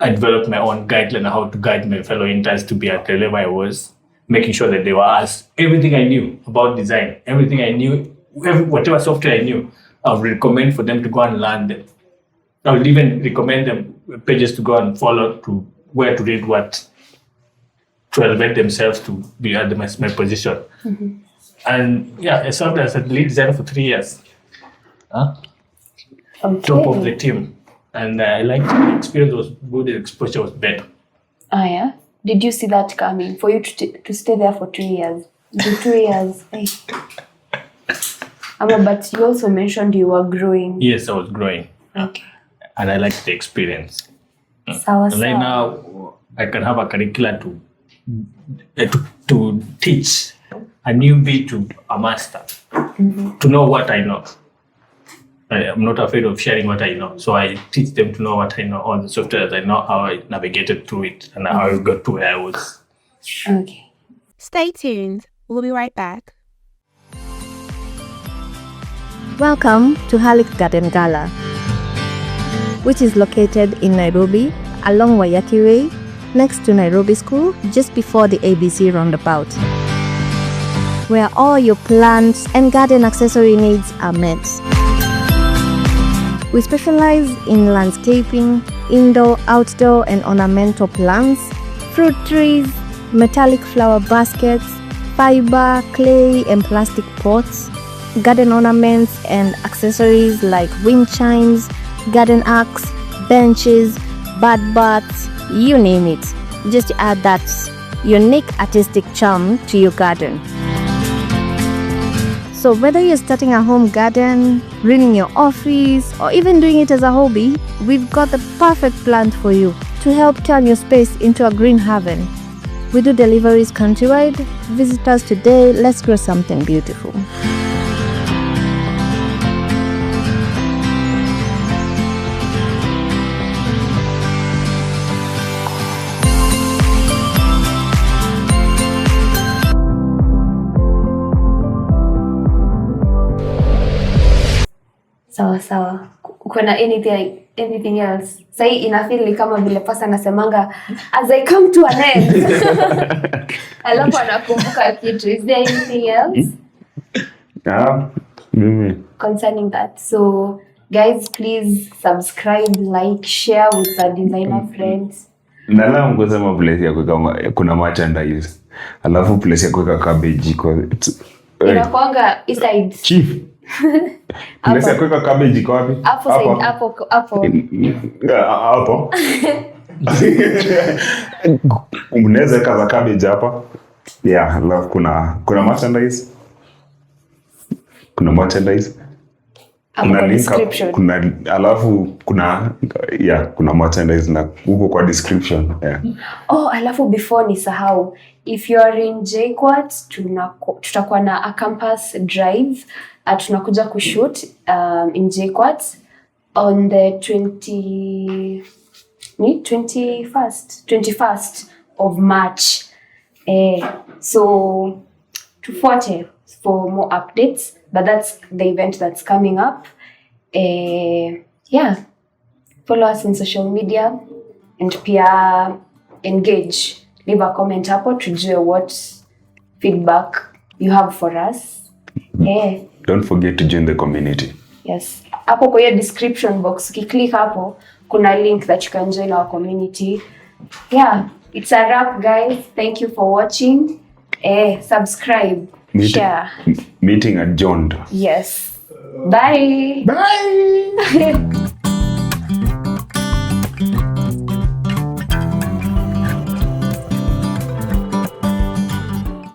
Speaker 3: I developed my own guideline on how to guide my fellow interns to be at the level I was, making sure that they were asked everything I knew about design, everything I knew, whatever software I knew, I would recommend for them to go and learn them. I would even recommend them pages to go and follow, to where to read what, to elevate themselves to be at my position. And yeah, I served as a lead designer for 3 years. Top of the team. And I liked the experience was good, the exposure was better.
Speaker 2: Ah, yeah? Did you see that coming? For you to stay there for 2 years? The 2 years. Hey. But you also mentioned you were growing.
Speaker 3: Yes, I was growing.
Speaker 2: Okay.
Speaker 3: And I liked the experience.
Speaker 2: Sawa,
Speaker 3: And right now, I can have a curriculum to teach a newbie to a master, to know what I know. I'm not afraid of sharing what I know. So I teach them to know what I know, all the software I know, how I navigated through it, and how I got to where I was.
Speaker 2: Okay.
Speaker 5: Stay tuned. We'll be right back.
Speaker 4: Welcome to Halik Garden Gala, which is located in Nairobi along Wayaki Way, next to Nairobi School, just before the ABC roundabout, where all your plants and garden accessory needs are met. We specialize in landscaping, indoor, outdoor, and ornamental plants, fruit trees, metallic flower baskets, fiber, clay, and plastic pots, garden ornaments and accessories like wind chimes, garden arcs, benches, bird baths, you name it, just to add that unique artistic charm to your garden. So whether you're starting a home garden, running your office, or even doing it as a hobby, we've got the perfect plant for you to help turn your space into a green haven. We do deliveries countrywide. Visit us today. Let's grow something beautiful.
Speaker 2: Sawa. Kuna anything else? Sai inafeel kama vile pasa nasemanga as I come to an end. Alafu anakumbuka kitu. Is there anything else? Concerning that. So guys, please subscribe, like, share with our designer friends.
Speaker 1: Nala mkusema place ya kuweka kuna merchandise. Alafu place ya kuweka cabbage iko.
Speaker 2: Inakuanga inside.
Speaker 1: Chief. Place ya kuweka cabbage iko wapi?
Speaker 2: Hapo.
Speaker 1: Hapo. Unaweza weka cabbage hapa. Yeah, alafu kuna merchandise. Kuna merchandise. Kuna link up, alafu kuna merchandise na huko kwa description. Yeah.
Speaker 2: Alafu before nisahau, if you are in JKUAT, tutakuwa na a campus drive. Tunakuja kushoot in JKUAT on the 21st of March. So tufuate for more updates, but that's the event that's coming up. Yeah, follow us on social media and pia engage. Leave a comment hapo tujue what feedback you have for us.
Speaker 1: Don't forget to join the community.
Speaker 2: Yes. Hapo kwa hiyo description box, ukiklik hapo, kuna link that you can join our community. Yeah, it's a wrap, guys. Thank you for watching. Subscribe, share.
Speaker 1: Meeting adjourned.
Speaker 2: Yes. Bye.
Speaker 1: Bye.